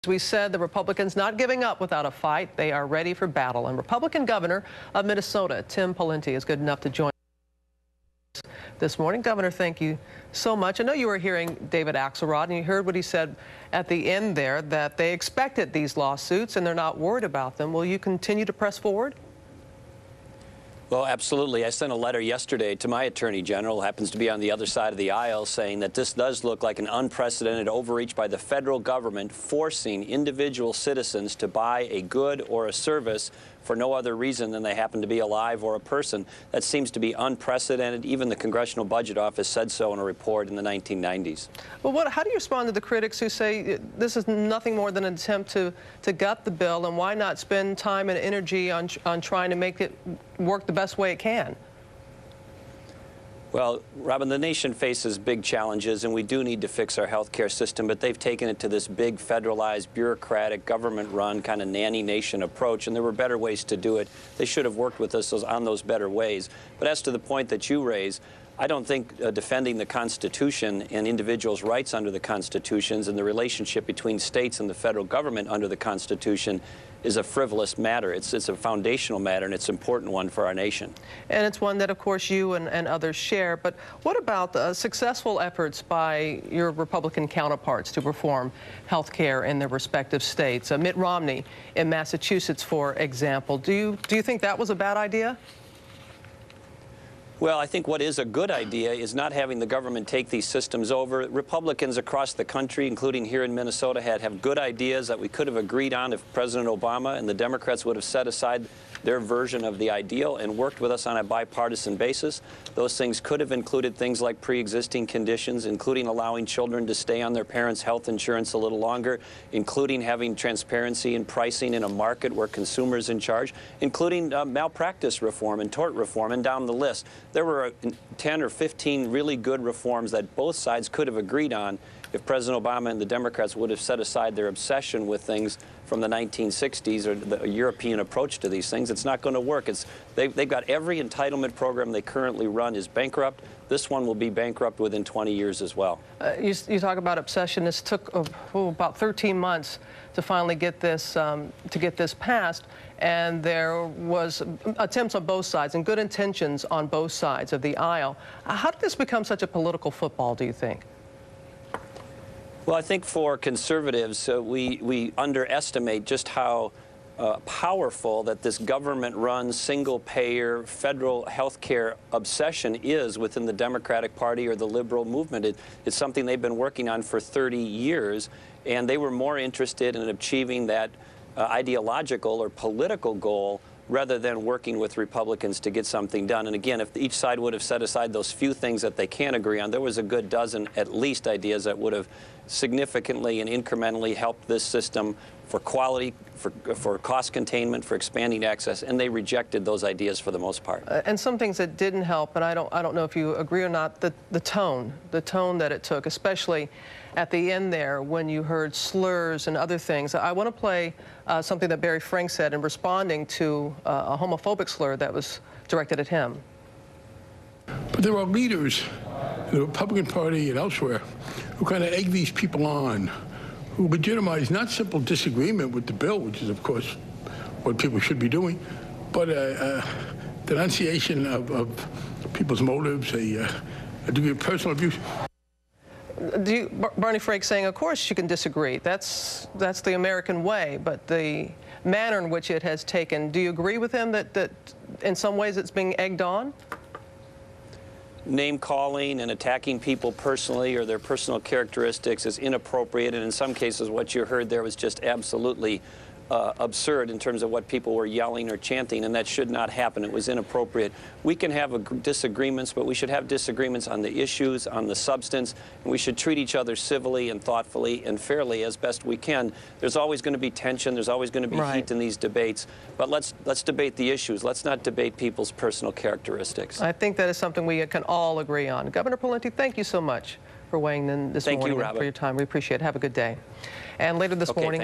As we said, the Republicans not giving up without a fight. They are ready for battle. And Republican Governor of Minnesota, Tim Pawlenty, is good enough to join us this morning. Governor, thank you so much. I know you were hearing David Axelrod, and you heard what he said at the end there, that they expected these lawsuits and they're not worried about them. Will you continue to press forward? Well, absolutely. I sent a letter yesterday to my Attorney General, who happens to be on the other side of the aisle, saying that this does look like an unprecedented overreach by the federal government, forcing individual citizens to buy a good or a service for no other reason than they happen to be alive or a person. That seems to be unprecedented. Even the Congressional Budget Office said so in a report in the 1990s. Well, how do you respond to the critics who say this is nothing more than an attempt to gut the bill, and why not spend time and energy on trying to make it work the best way it can? Well, Robin, the nation faces big challenges, and we do need to fix our health care system, but they've taken it to this big federalized, bureaucratic, government-run kind of nanny nation approach, and there were better ways to do it. They should have worked with us on those better ways. But as to the point that you raise, I don't think defending the Constitution and individuals' rights under the Constitutions and the relationship between states and the federal government under the Constitution is a frivolous matter. It's a foundational matter, and it's an important one for our nation. And it's one that, of course, you and others share. But what about the successful efforts by your Republican counterparts to reform health care in their respective states? Mitt Romney in Massachusetts, for example. Do you think that was a bad idea? Well, I think what is a good idea is not having the government take these systems over. Republicans across the country, including here in Minnesota, have good ideas that we could have agreed on if President Obama and the Democrats would have set aside their version of the ideal and worked with us on a bipartisan basis. Those things could have included things like pre-existing conditions, including allowing children to stay on their parents' health insurance a little longer, including having transparency in pricing in a market where consumers in charge, including malpractice reform and tort reform, and down the list. There were 10 or 15 really good reforms that both sides could have agreed on if President Obama and the Democrats would have set aside their obsession with things from the 1960s or the European approach to these things. It's not going to work. They've got every entitlement program they currently run is bankrupt. This one will be bankrupt within 20 years as well. You talk about obsession. This took about 13 months to finally get this passed, and there was attempts on both sides and good intentions on both sides of the aisle. How did this become such a political football, do you think? Well, I think for conservatives, we underestimate just how powerful that this government-run, single-payer, federal health care obsession is within the Democratic Party or the liberal movement. It's something they've been working on for 30 years, and they were more interested in achieving that ideological or political goal rather than working with Republicans to get something done. And again, if each side would have set aside those few things that they can agree on, there was a good dozen, at least, ideas that would have significantly and incrementally helped this system for quality, for cost containment, for expanding access, and they rejected those ideas for the most part. And some things that didn't help, and I don't know if you agree or not, the tone that it took, especially at the end there when you heard slurs and other things. I want to play something that Barry Frank said in responding to a homophobic slur that was directed at him. But there are leaders in the Republican Party and elsewhere who kind of egg these people on, who legitimize not simple disagreement with the bill, which is, of course, what people should be doing, but denunciation of people's motives, a degree of personal abuse. Barney Frank saying, of course you can disagree. That's the American way, but the manner in which it has taken, do you agree with him that in some ways it's being egged on? Name-calling and attacking people personally or their personal characteristics is inappropriate, and in some cases what you heard there was just absolutely absurd in terms of what people were yelling or chanting, and that should not happen. It was inappropriate. We can have disagreements, but we should have disagreements on the issues, on the substance, and we should treat each other civilly and thoughtfully and fairly as best we can. There's always going to be tension. There's always going to be heat in these debates, but let's debate the issues. Let's not debate people's personal characteristics. I think that is something we can all agree on. Governor Pawlenty, thank you so much for weighing in this morning and for your time. We appreciate it. Have a good day. And later this morning,